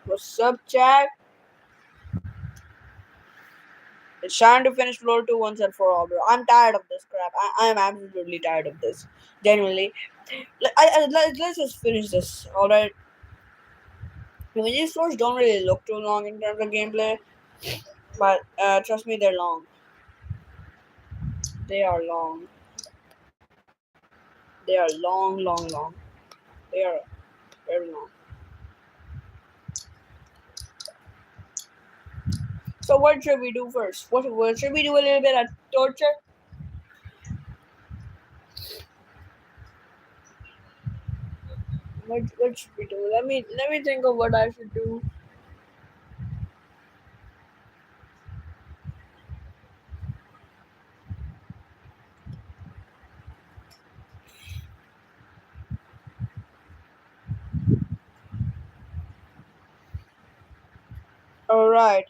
What's up, chat? It's time to finish floor 2 once and for all, bro. I'm tired of this crap. I'm absolutely tired of this. Genuinely. Let's just finish this, alright? I mean, these floors don't really look too long in terms of gameplay, but trust me, they're long. They are long. They are long, long, long. They are very long. So what should we do first? What should we do a little bit of torture? What should we do? Let me think of what I should do. Alright.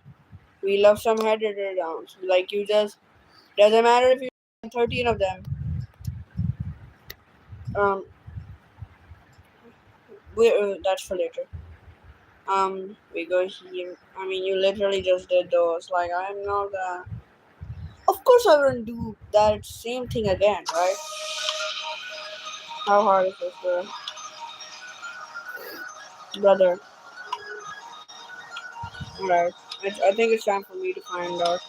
We love some head downs. Like you just doesn't matter if you have 13 of them. Um that's for later. We go here. I mean you literally just did those. Like I'm not of course I wouldn't do that same thing again, right? How hard is this, bro? Brother. Alright. I think it's time for me to find out.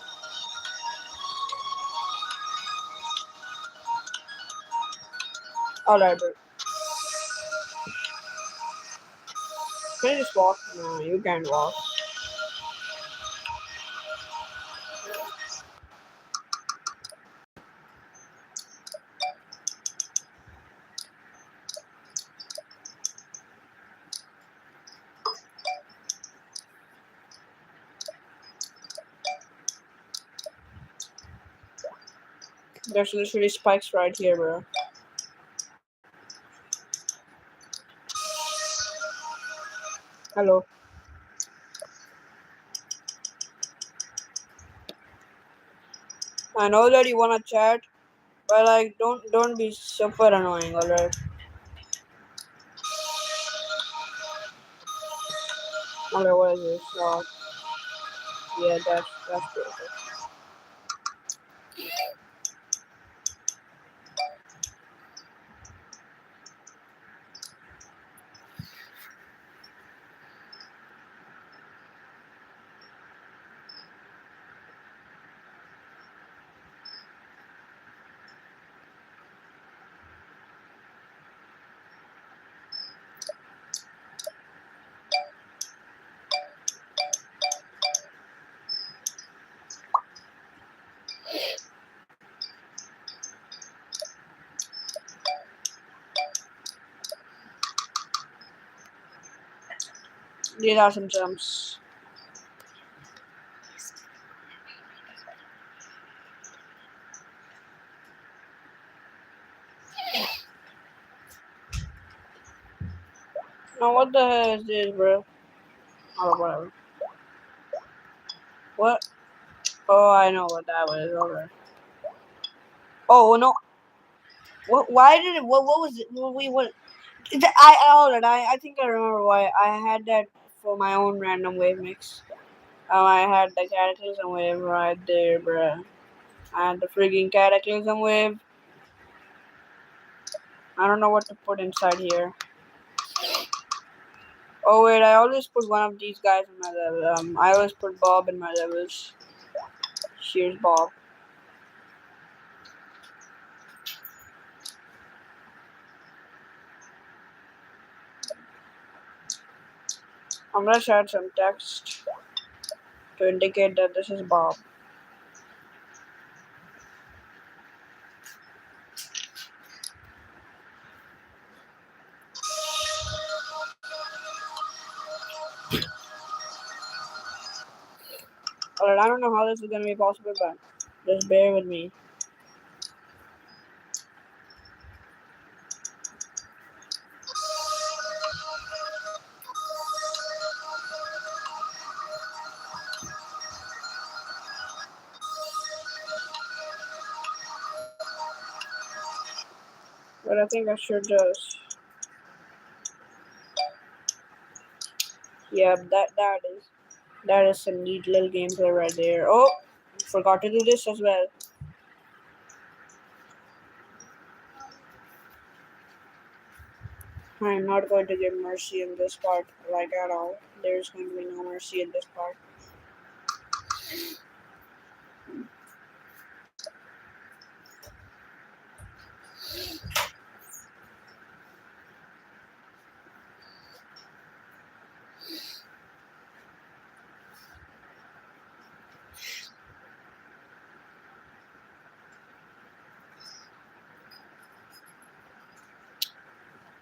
Alright, bro. Can you just walk? No, you can't walk. There's literally spikes right here, bro. Hello. I know that you wanna chat, but like don't be super annoying, alright? Alright, what is this? Yeah, that's good. These are some jumps. Now what the hell is this, bro? Oh, whatever. What? Oh, I know what that was. Okay. Oh no. What? Why did it? What was it? What? I think I remember why I had that for my own random wave mix. I had the cataclysm wave right there, bruh. I had the frigging cataclysm wave. I don't know what to put inside here. Oh wait, I always put one of these guys in my level. I always put Bob in my levels. Here's Bob. I'm gonna add some text to indicate that this is Bob. Alright, I don't know how this is gonna be possible, but just bear with me. But I think I should just. Yeah, that is some neat little gameplay right there. Oh, forgot to do this as well. I'm not going to give mercy in this part, like at all. There's going to be no mercy in this part.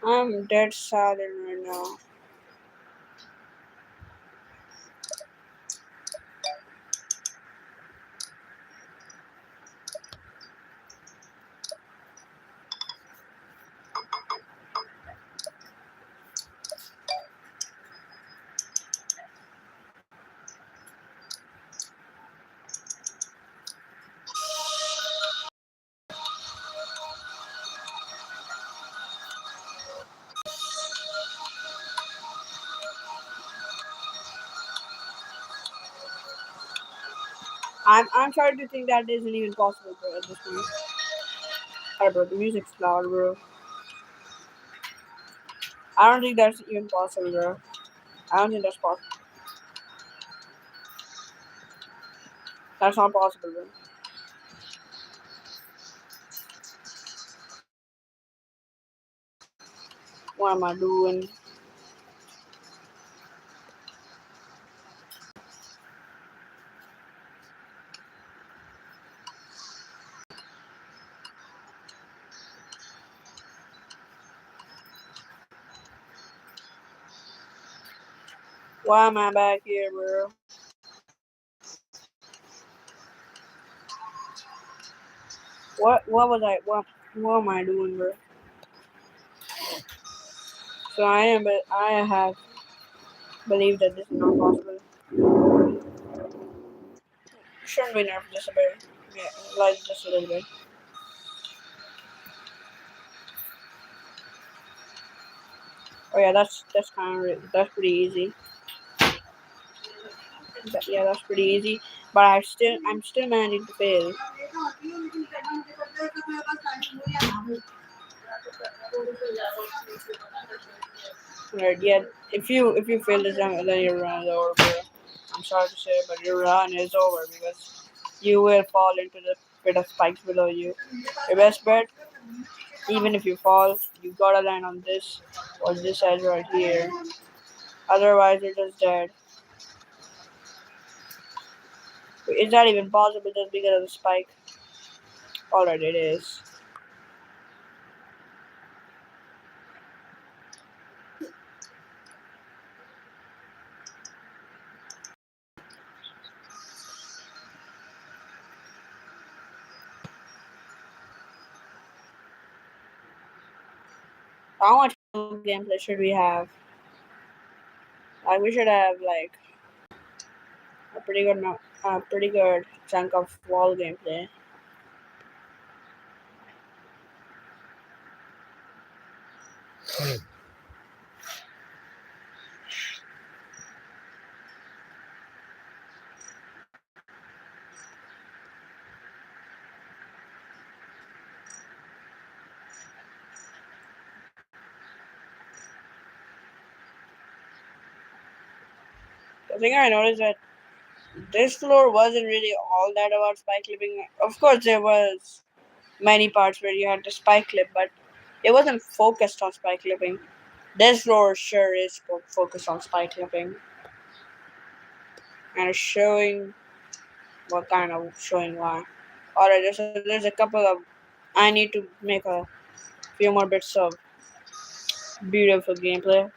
I'm dead saddened right now. I'm starting to think that isn't even possible, bro, at this point. Alright, bro, the music's loud, bro. I don't think that's even possible, bro. I don't think that's possible. That's not possible, bro. What am I doing? Why am I back here, bro? What was what am I doing, bro? So I have believed that this is not possible. Shouldn't be nerfed just a bit. Yeah, like just a little bit. Oh yeah, that's that's pretty easy. Yeah, that's pretty easy. But I'm still managing to fail. Right, yeah. If you fail this round, then your run is over, bro. I'm sorry to say, but your run is over because you will fall into the pit of spikes below you. Your best bet, even if you fall, you gotta land on this or this edge right here. Otherwise, you're just dead. Is that even possible just because of the spike? Alright, it is. How much gameplay should we have? Like, we should have like a pretty good, a pretty good chunk of wall gameplay. The thing I noticed that this floor wasn't really all that about spike clipping. Of course, there was many parts where you had to spike clip, but it wasn't focused on spike clipping. This floor sure is focused on spike clipping and it's showing what kind of showing why. Alright, there's a couple of. I need to make a few more bits of beautiful gameplay.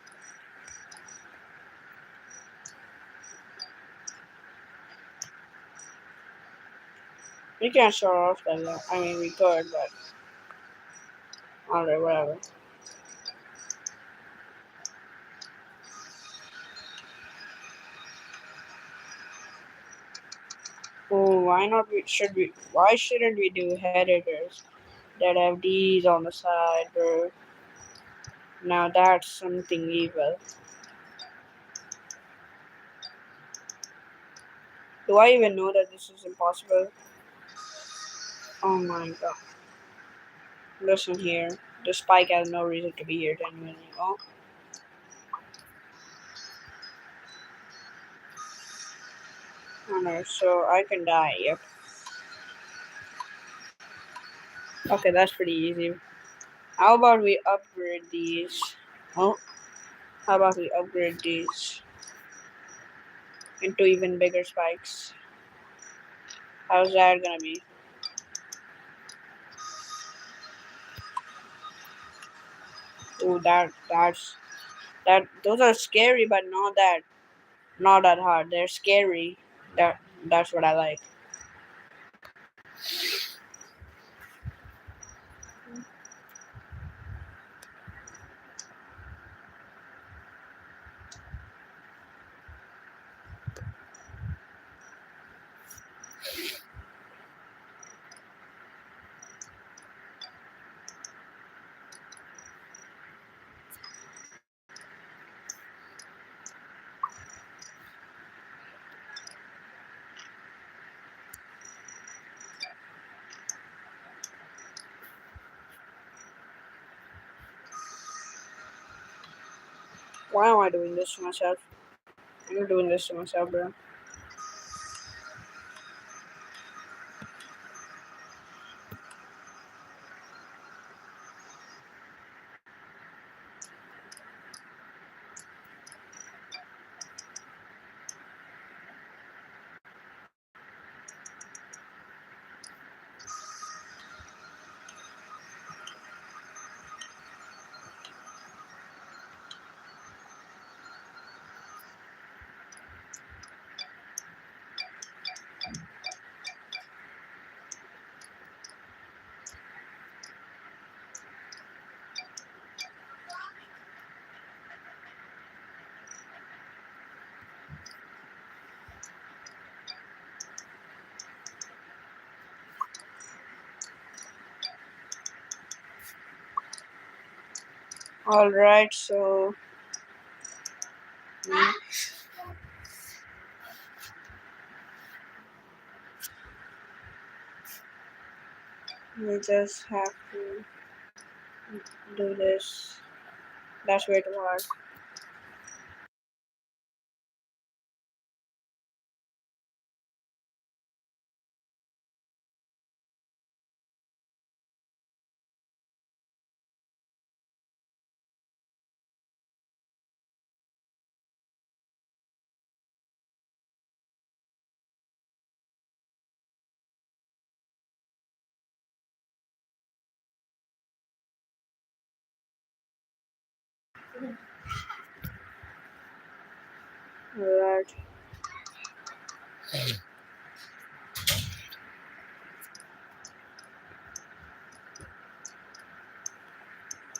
We can't show off that. I mean, we could, but alright, whatever. Oh, why not? Why shouldn't we do editors that have these on the side, bro? Now that's something evil. Do I even know that this is impossible? Oh my god. Listen here. The spike has no reason to be here genuinely. Oh. Oh no, so I can die, yep. Okay, that's pretty easy. How about we upgrade these? Oh, how about we upgrade these into even bigger spikes? How's that gonna be? Ooh, those are scary, but not that hard. They're scary. That's what I like. Why am I doing this to myself? I'm not doing this to myself, bro. Alright, so we just have to do this. That's way too hard. Alright.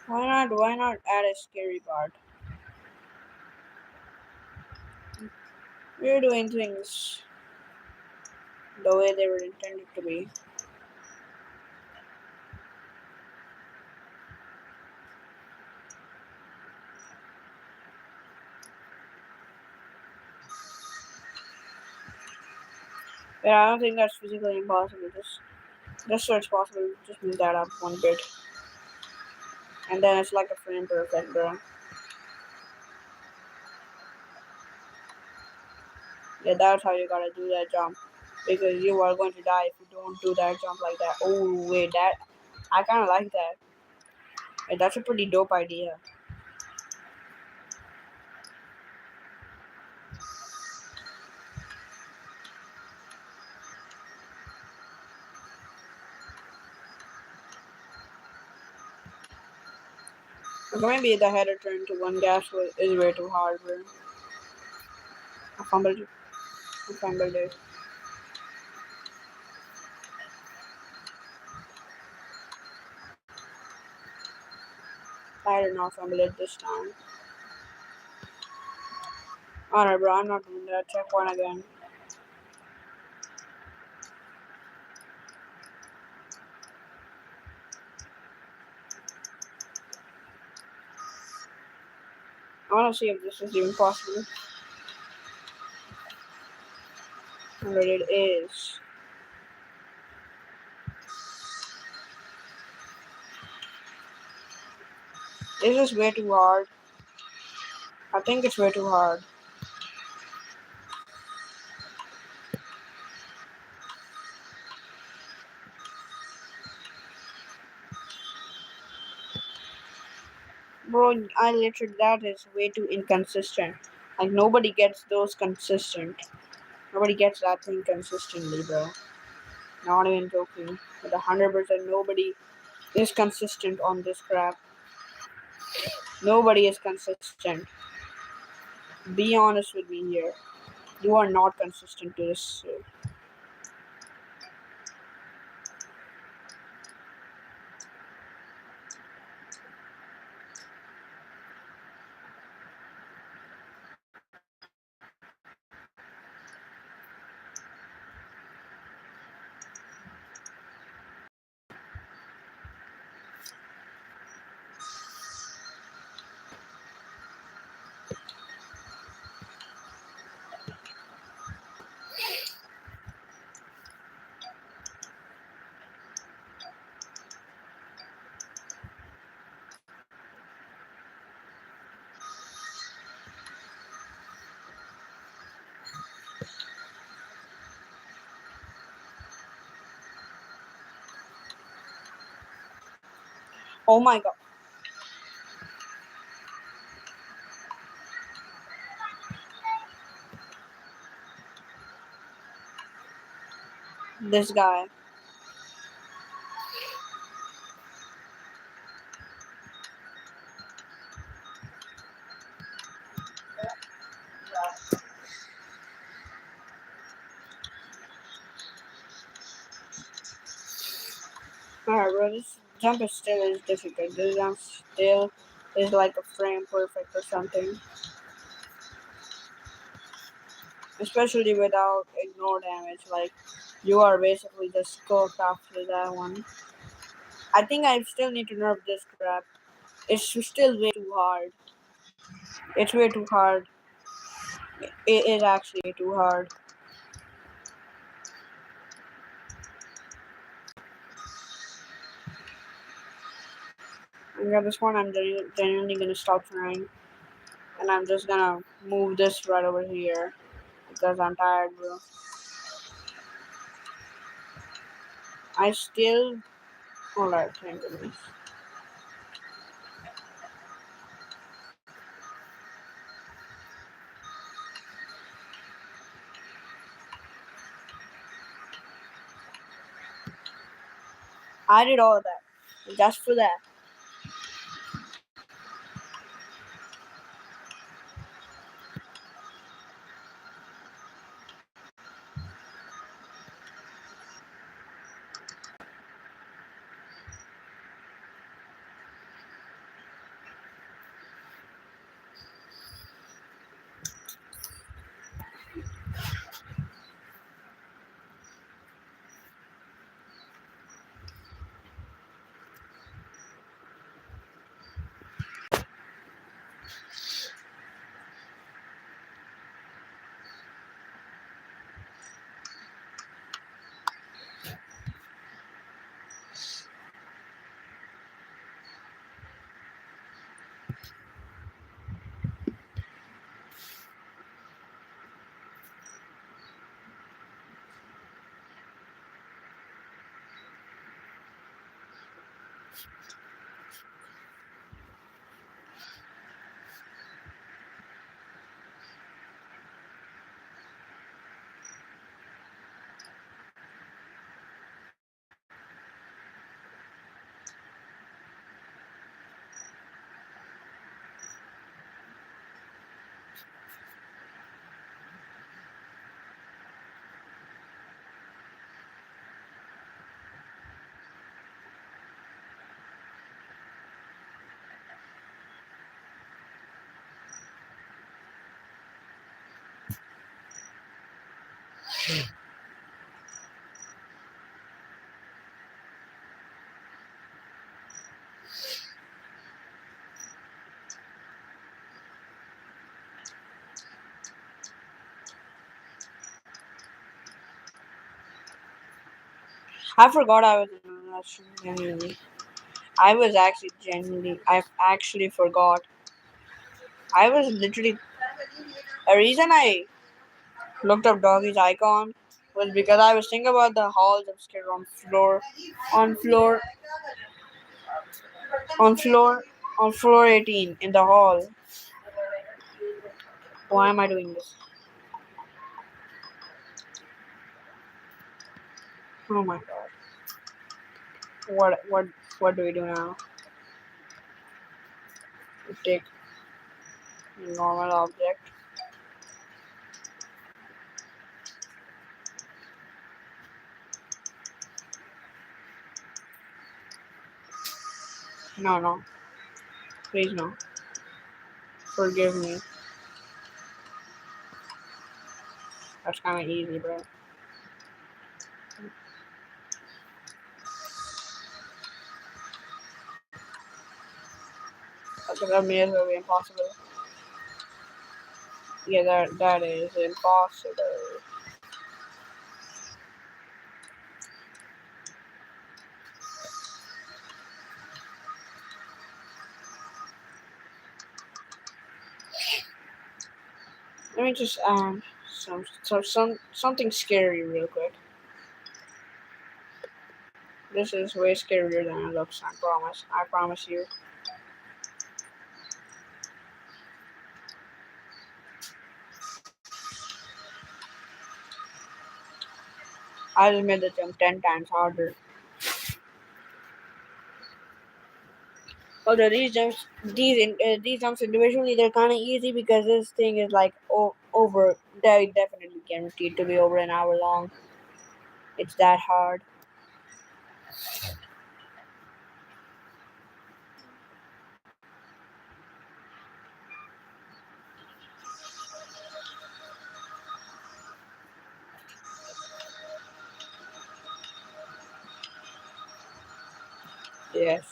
Why not add a scary part? We're doing things the way they were intended to be. Yeah, I don't think that's physically impossible. Just so it's possible, just move that up one bit. And then it's like a frame perfect, bro. Yeah, that's how you gotta do that jump. Because you are going to die if you don't do that jump like that. Oh, wait, I kinda like that. Hey, that's a pretty dope idea. But maybe the header turn to one gas is way too hard, bro. I fumbled it. I fumbled it. I did not fumble it this time. Alright, bro, I'm not doing that. Check one again. I wanna see if this is even possible. And it is. This is way too hard. I think it's way too hard. Bro, I literally, that is way too inconsistent. Like, nobody gets those consistent. Nobody gets that thing consistently, bro. Not even joking. With 100%, nobody is consistent on this crap. Nobody is consistent. Be honest with me here. You are not consistent to this. Oh my god. This guy. Alright, bro, this jump is still is difficult. This jump still is like a frame perfect or something. Especially without ignore damage. Like, you are basically just cooked after that one. I think I still need to nerf this crap. It's still way too hard. It's way too hard. It is actually too hard. And at this point, I'm genuinely gonna stop trying. And I'm just gonna move this right over here. Because I'm tired, bro. I still. Alright, thank goodness. I did all of that. Just for that. I forgot I was in a relation genuinely. I was actually genuinely. I actually forgot. I was literally. A reason I looked up doggy's icon was because I was thinking about the halls upstairs on floor, on floor, on floor 18 in the hall. Why am I doing this? Oh my god. What do we do now? We take a normal object. No, no. Please no. Forgive me. That's kinda easy, bro. That may as well be impossible. Yeah, that is impossible. Let me just something scary real quick. This is way scarier than it looks. I promise. I promise you. I just made the jump 10 times harder. Although these jumps individually they're kind of easy because this thing is like over. They definitely guaranteed to be over an hour long. It's that hard. Yes.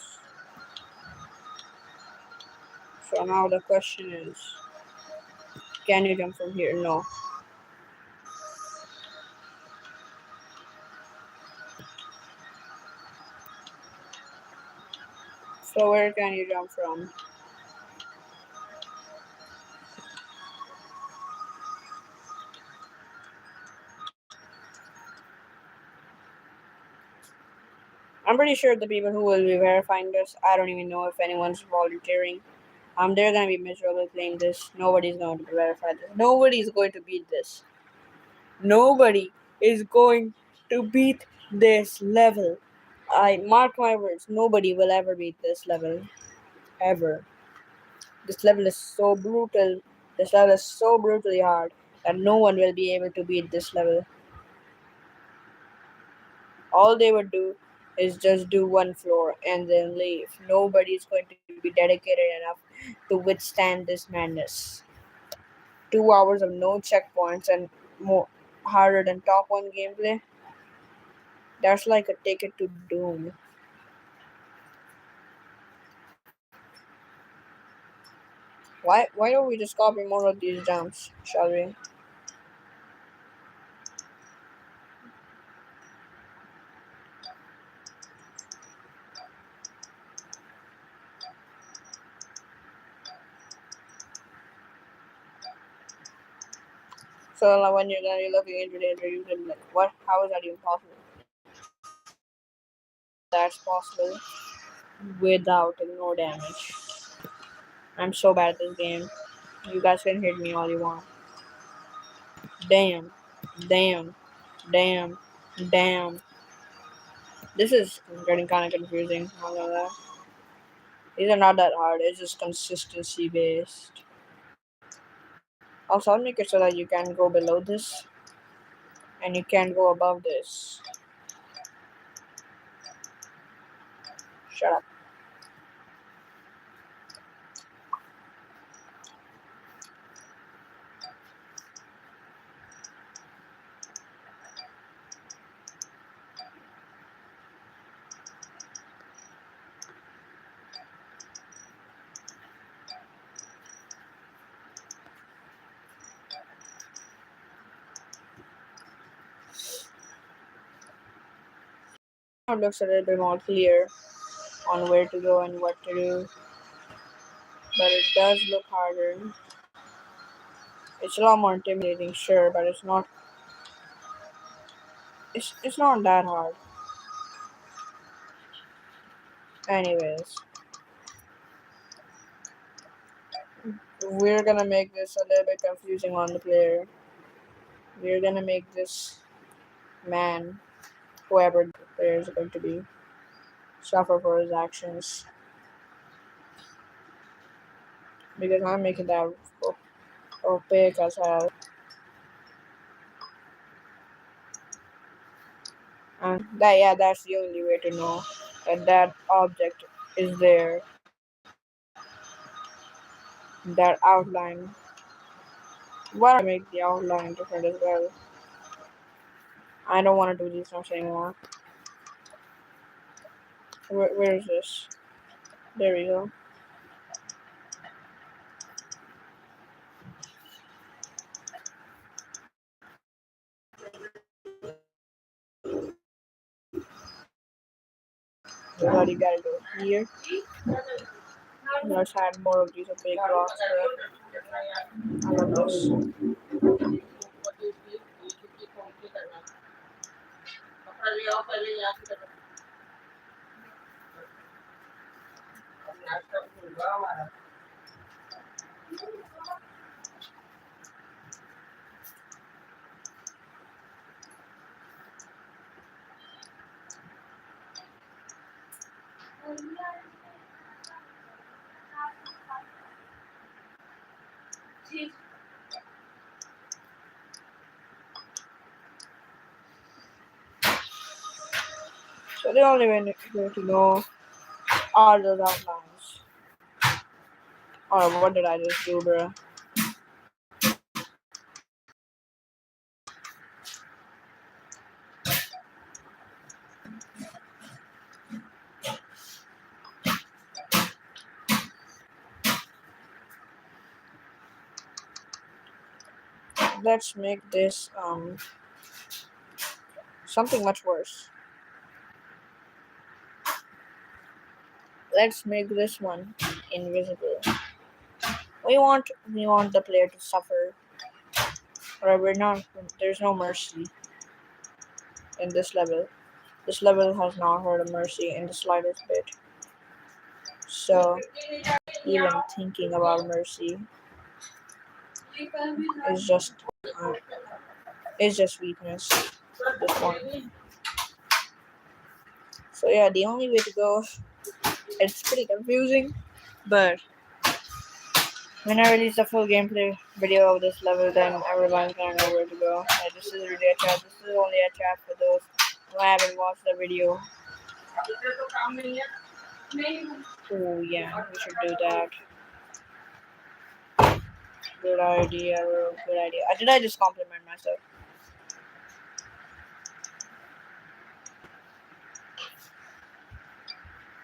So now the question is, can you jump from here? No. So where can you jump from? I'm pretty sure the people who will be verifying this, I don't even know if anyone's volunteering. They're gonna be miserable playing this. Nobody's going to verify this. Nobody's going to beat this. Nobody is going to beat this level. I mark my words. Nobody will ever beat this level. Ever. This level is so brutal. This level is so brutally hard that no one will be able to beat this level. All they would do is just do one floor and then leave. Nobody is going to be dedicated enough to withstand this madness. 2 hours of no checkpoints and more harder than top one gameplay. That's like a ticket to doom. Why don't we just copy more of these jumps, shall we? So like, when you're gonna be looking into data, you can be like, what? How is that even possible? That's possible without no damage. I'm so bad at this game. You guys can hit me all you want. Damn, damn, damn, damn. This is getting kind of confusing. Not gonna lie. These are not that hard. It's just consistency based. Also, I'll make it so that you can go below this and you can go above this. Shut up. it looks a little bit more clear on where to go and what to do, but it does look harder. It's a lot more intimidating, sure, but it's not. It's not that hard. Anyways, we're gonna make this a little bit confusing on the player. We're gonna make this man, whoever the player is going to be, suffer for his actions because I'm making that opaque as hell. And that's the only way to know that that object is there. That outline. Why don't I make the outline different as well? I don't want to do these notes anymore. Where is this? There we go. What you gotta go here. Let's add more of these opaque blocks. I love this. So the only way to know are those outlines. Or what did I just do, bro? Let's make this something much worse. Let's make this one invisible. We want the player to suffer. Or we're not. There's no mercy in this level. This level has not heard of mercy in the slightest bit. So even thinking about mercy is just uh, weakness at this point. So yeah, the only way to go. It's pretty confusing, but when I release the full gameplay video of this level, then everyone's gonna know where to go. And this is really a chat. This is only a chat for those who haven't watched the video. Oh yeah, we should do that. Good idea, bro. Good idea. Did I just compliment myself?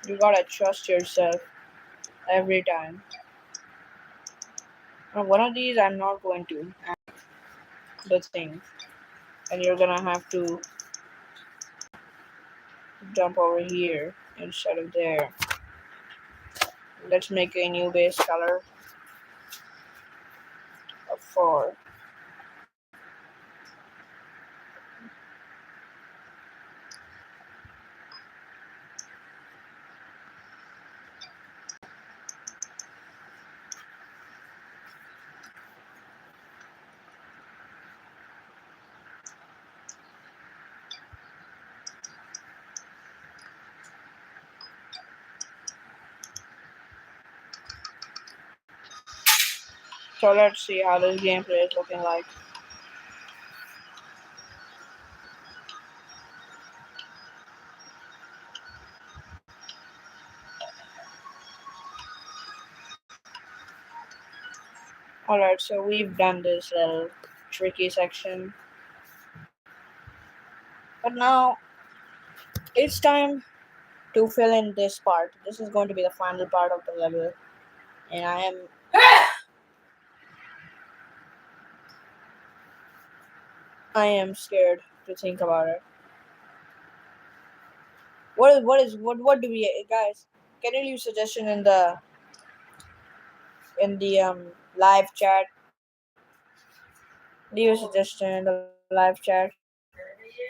You gotta trust yourself every time. Now, one of these I'm not going to add the thing, and you're gonna have to jump over here instead of there. Let's make a new base color of 4. So let's see how this gameplay is looking like. Alright, so we've done this little tricky section. But now it's time to fill in this part. This is going to be the final part of the level. And I am scared to think about it. What do we guys? Can you leave suggestion in the live chat? Leave a suggestion in the live chat.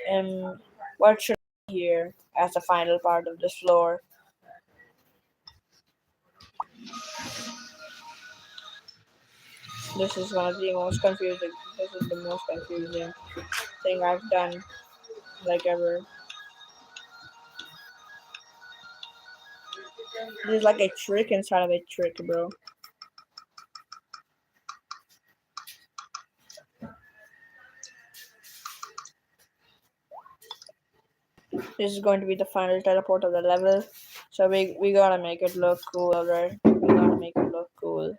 And what should here as the final part of this floor? This is one of the most confusing. This is the most confusing thing I've done like ever. There's like a trick inside of a trick, bro. This is going to be the final teleport of the level. So we gotta make it look cool, alright? We gotta make it look cool.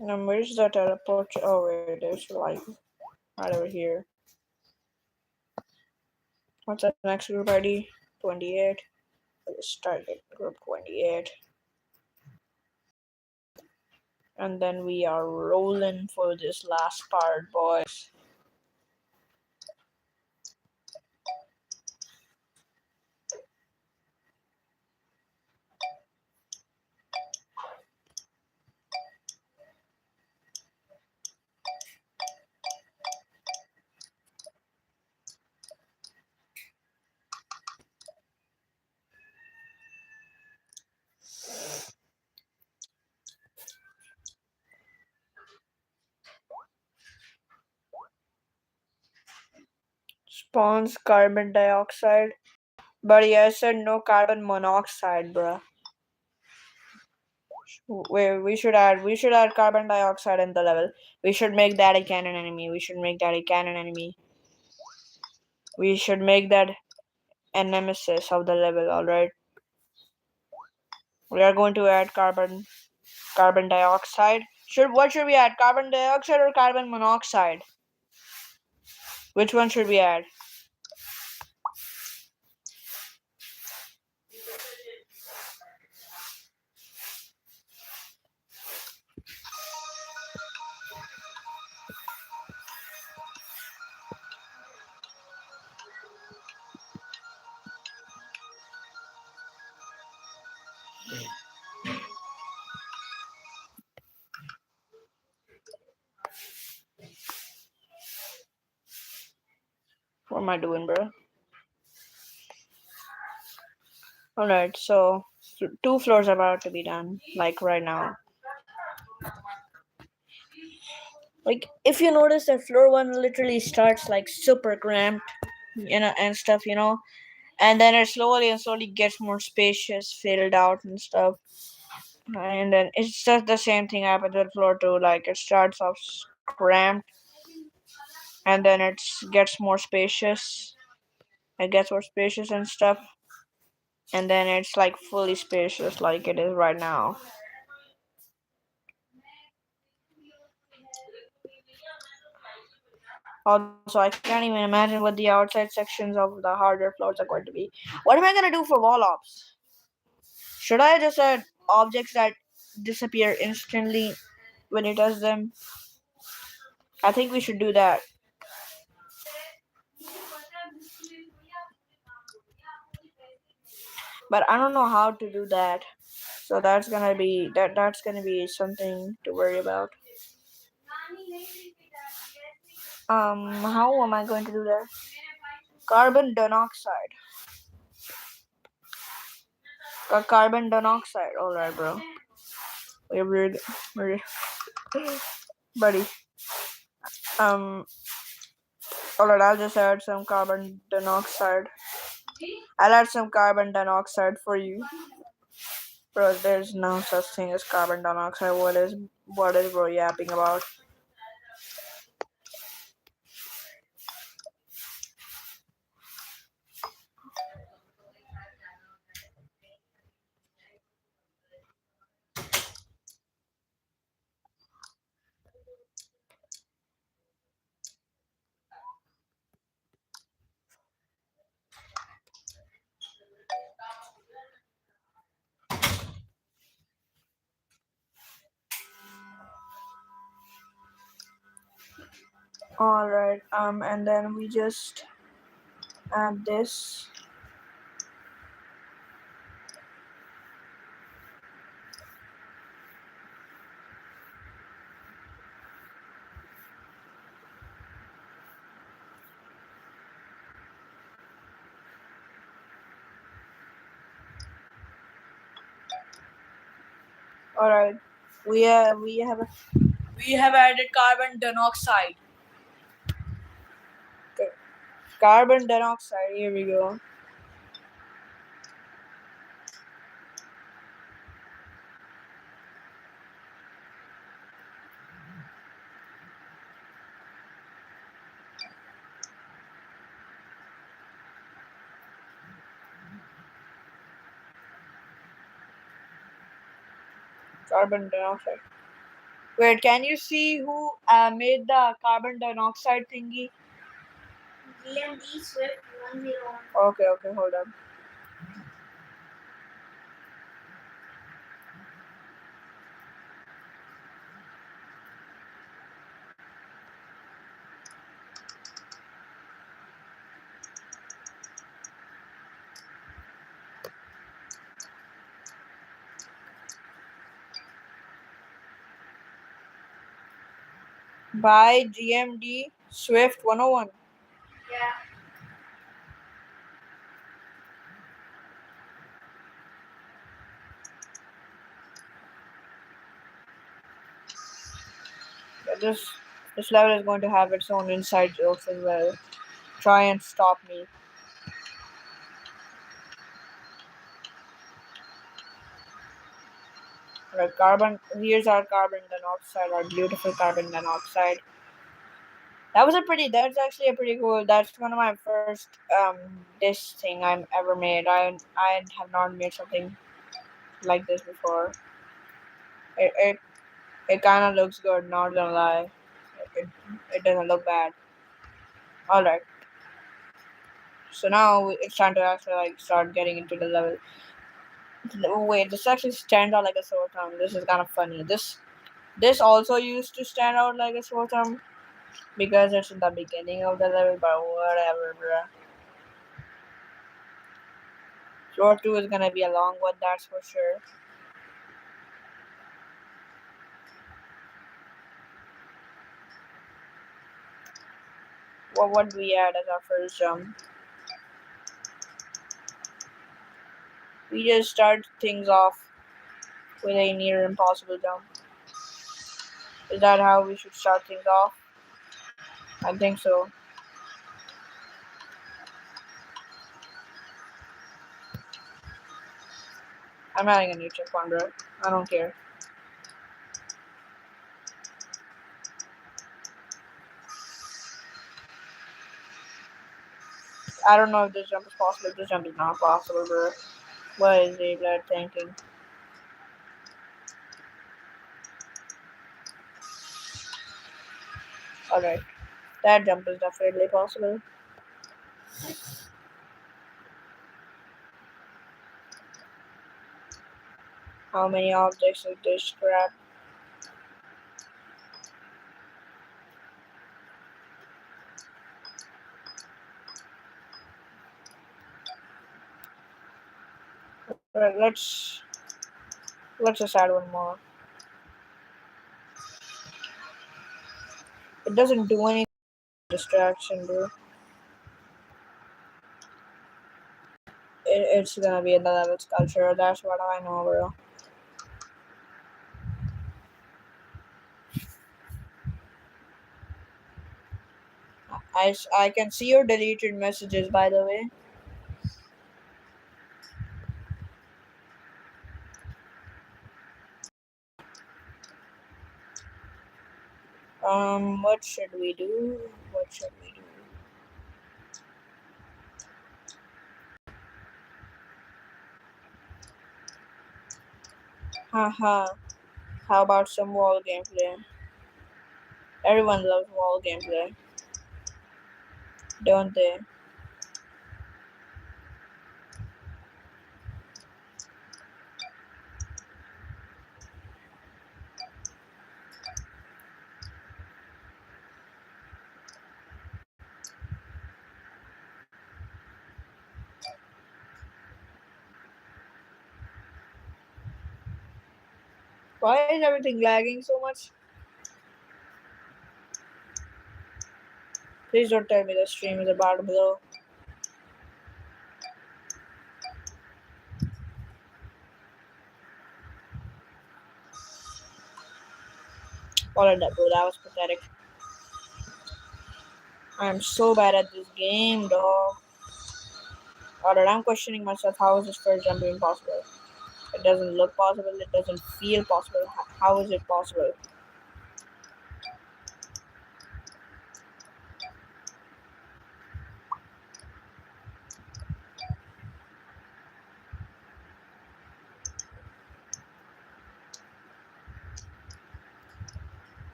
Where's the teleport? Oh wait, there's like right over here. What's the next group ID? 28. Let's target group 28. And then we are rolling for this last part, boys. Spawns carbon dioxide. But yeah, I said no carbon monoxide, bruh. We should add carbon dioxide in the level. We should make that a cannon enemy. We should make that a cannon enemy. We should make that a nemesis of the level, alright? We are going to add carbon dioxide. What should we add? Carbon dioxide or carbon monoxide? Which one should we add? What am I doing, bro? Alright, so 2 floors are about to be done, like right now. Like, if you notice that floor 1 literally starts like super cramped, and stuff, and then it slowly and slowly gets more spacious, filled out and stuff. And then it's just the same thing happens with floor 2. Like, it starts off cramped, and then it gets more spacious. It gets more spacious and stuff, and then it's like fully spacious, like it is right now. Also, I can't even imagine what the outside sections of the harder floors are going to be. What am I gonna do for wall ops? Should I just add objects that disappear instantly when you touch them? I think we should do that. But I don't know how to do that. So that's gonna be something to worry about. How am I going to do that? Carbon dioxide. Carbon dioxide. Alright, bro. We're buddy. Um. Alright, I'll just add some carbon dioxide. I'll add some carbon dioxide for you. Bro, there's no such thing as carbon dioxide. What is bro yapping about? Alright, and then we just add this. Alright, we have added carbon dioxide. Okay. Carbon dioxide. Here we go. Carbon dioxide. Wait, can you see who made the carbon dioxide thingy? GMD Swift 101. Okay, hold up. By GMD Swift 101. Yeah. Yeah, this level is going to have its own inside jokes as well. Try and stop me. Right, here's our carbon dioxide, our beautiful carbon dioxide. That's actually a pretty cool, that's one of my first dish thing I've ever made. I have not made something like this before. It it kind of looks good, not gonna lie. It, it doesn't look bad. Alright, so now it's time to actually like start getting into the level. Wait, this actually stands out like a sore thumb. This is kind of funny. This also used to stand out like a sore thumb because it's in the beginning of the level, but whatever, bruh. Floor 2 is gonna be a long one, that's for sure. What do we add as our first jump? We just start things off with a near impossible jump. Is that how we should start things off? I think so. I'm adding a new checkpoint, bro. I don't care. I don't know if this jump is possible. If this jump is not possible, bro. What is the blood thinking? Alright. That jump is definitely possible. How many objects is this scrap? Alright, let's just add one more. It doesn't do any distraction, bro. It's gonna be in the level sculpture. That's what I know, bro. I can see your deleted messages, by the way. What should we do? What should we do? Haha. How about some wall gameplay? Everyone loves wall gameplay, don't they? Why is everything lagging so much? Please don't tell me the stream is about to blow. All of that, bro. That was pathetic. I am so bad at this game, dog. Alright, I'm questioning myself. How is this first jump even possible? It doesn't look possible. It doesn't feel possible. How is it possible?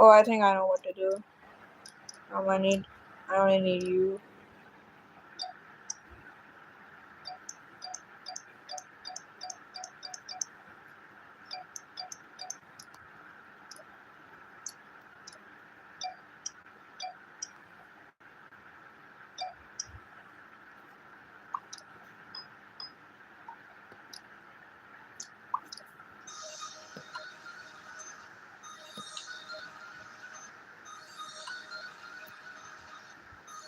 Oh, I think I know what to do. I only need you.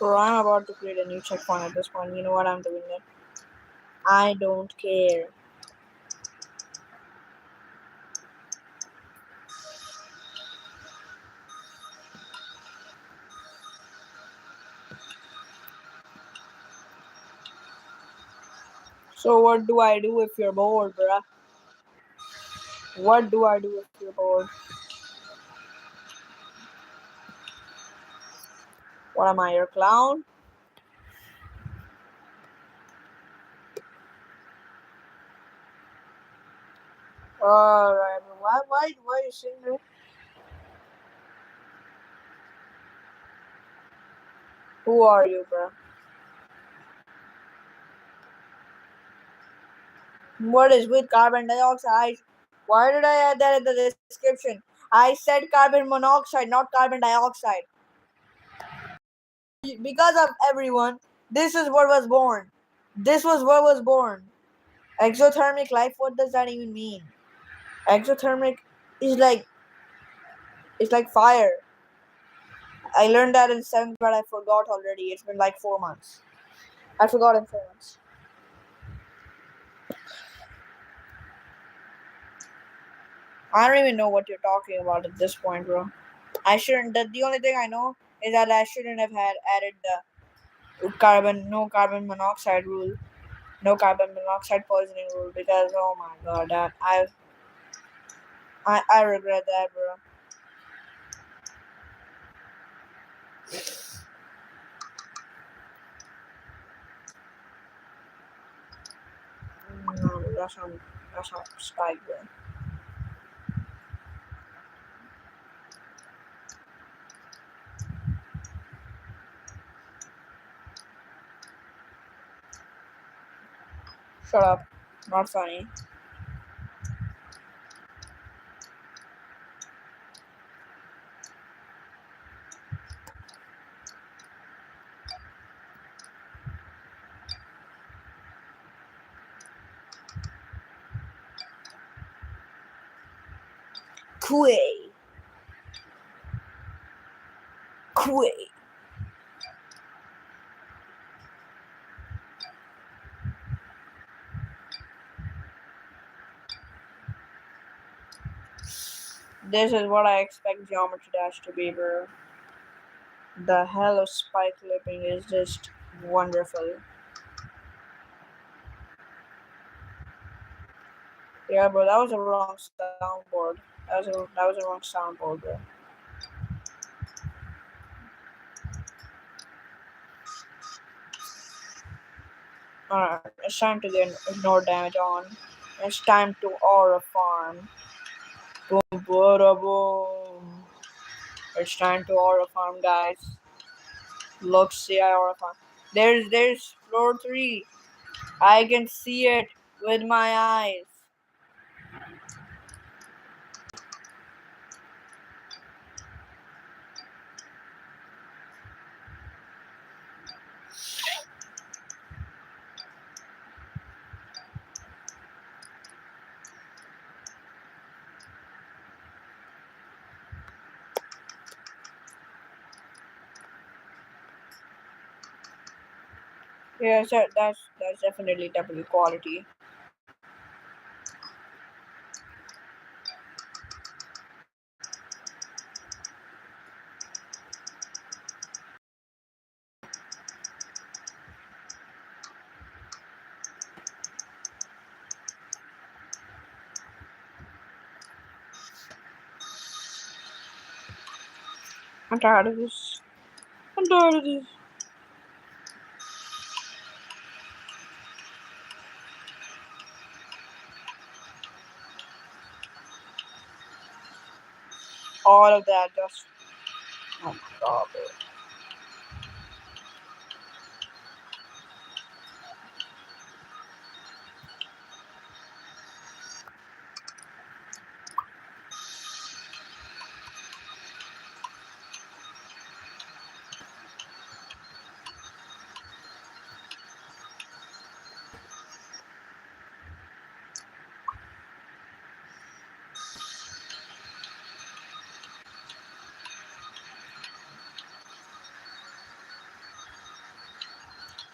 Bro, I'm about to create a new checkpoint at this point. You know what I'm doing it? I don't care. So what do I do if you're bored, bruh? What do I do if you're bored? What am I, your clown? Alright, why are you sitting there? Who are you, bruh? What is with carbon dioxide? Why did I add that in the description? I said carbon monoxide, not carbon dioxide. Because of everyone, this is what was born. This was what was born. Exothermic life, what does that even mean? Exothermic is like, it's like fire. I learned that in 7th, but I forgot already. It's been like 4 months. I forgot in 4 months. I don't even know what you're talking about at this point, bro. I shouldn't. The only thing I know is that I shouldn't have had added the no carbon monoxide rule, no carbon monoxide poisoning rule, because oh my god, that I regret that, bro. No, that's not spike, bro. Shut up. Not funny. Quay. Quay. This is what I expect Geometry Dash to be, bro. The hell of spike clipping is just wonderful. Yeah, bro, that was a wrong soundboard. That was a wrong soundboard, bro. Alright, it's time to get ignore damage on. It's time to aura farm. Boom, boom, boom. It's time to aura farm, guys. Look, see, I aura farm. There's floor 3. I can see it with my eyes. Yeah, so that's definitely double quality. I'm tired of this. I'm tired of this. All of that just. Oh my god, bro.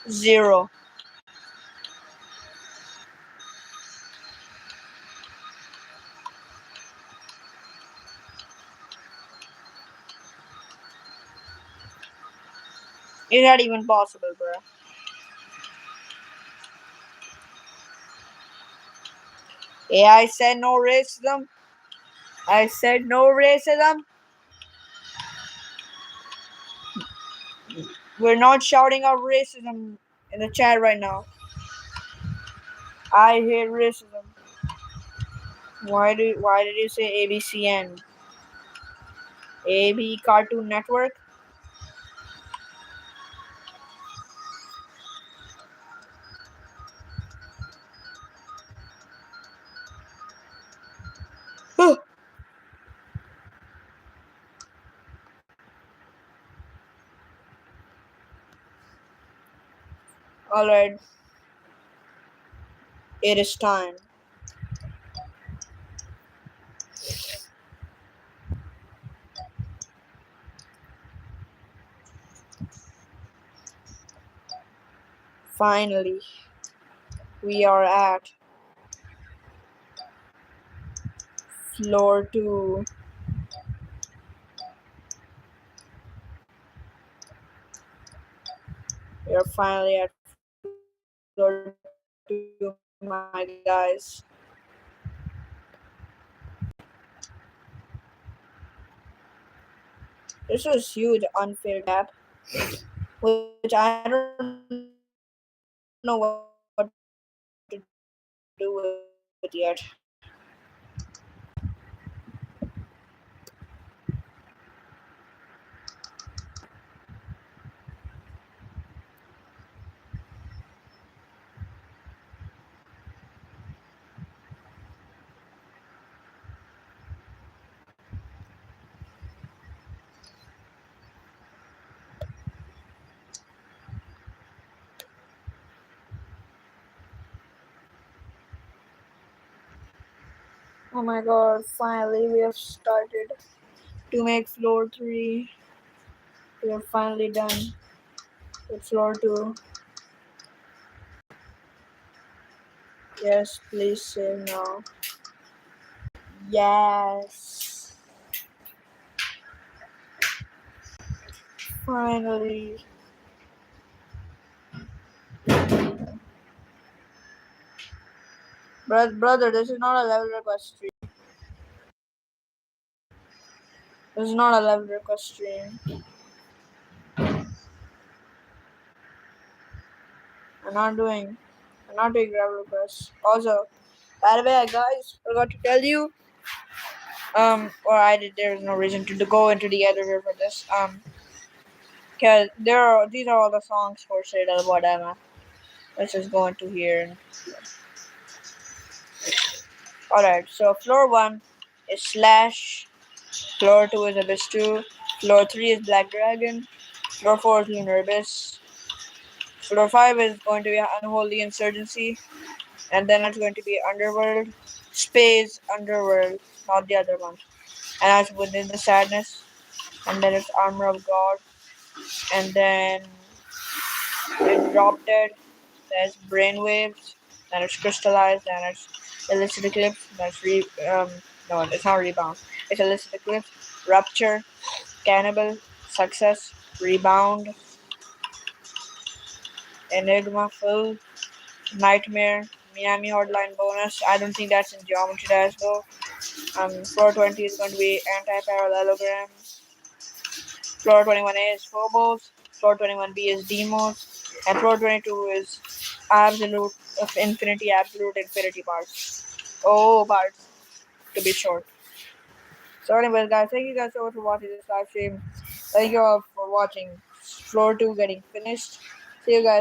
0. Is that even possible, bro? Yeah, I said no racism. I said no racism. We're not shouting out racism in the chat right now. I hate racism. Why did you say ABCN? AB Cartoon Network? Alright, it is time. Finally, we are at floor 2. We are finally at floor 2, my guys. This was huge unfair gap, which I don't know what to do with yet. Oh my god, finally we have started to make floor 3. We are finally done with floor 2. Yes, please save now. Yes. Finally. Brother, this is not a level request stream. This is not a level request stream. I'm not doing level requests. Also, by the way, guys, forgot to tell you. Or I did. There is no reason to go into the editor for this. Cause these are all the songs for Citadel Guadana. Let's just go into here. Alright, so floor 1 is Slash, floor 2 is Abyss 2, floor 3 is Black Dragon, floor 4 is Lunar Abyss, floor 5 is going to be Unholy Insurgency, and then it's going to be Underworld, Space, Underworld, not the other one. And that's Within the Sadness, and then it's Armor of God, and then it's Drop Dead, there's Brainwaves, then it's Crystallized, then it's Illicit Eclipse, that's no, it's not Rebound. It's Illicit Eclipse, Rupture, Cannibal, Success, Rebound, Enigma, Full, Nightmare, Miami Hotline Bonus. I don't think that's in Geometry Dash though. 420 is going to be Anti-Parallelogram. Floor 21A is Phobos. Floor 21B is Demos. And floor 22 is Absolute of Infinity, Absolute Infinity parts. Oh, parts to be short. So, anyways, guys, thank you guys so much for watching this live stream. Thank you all for watching floor 2 getting finished. See you guys.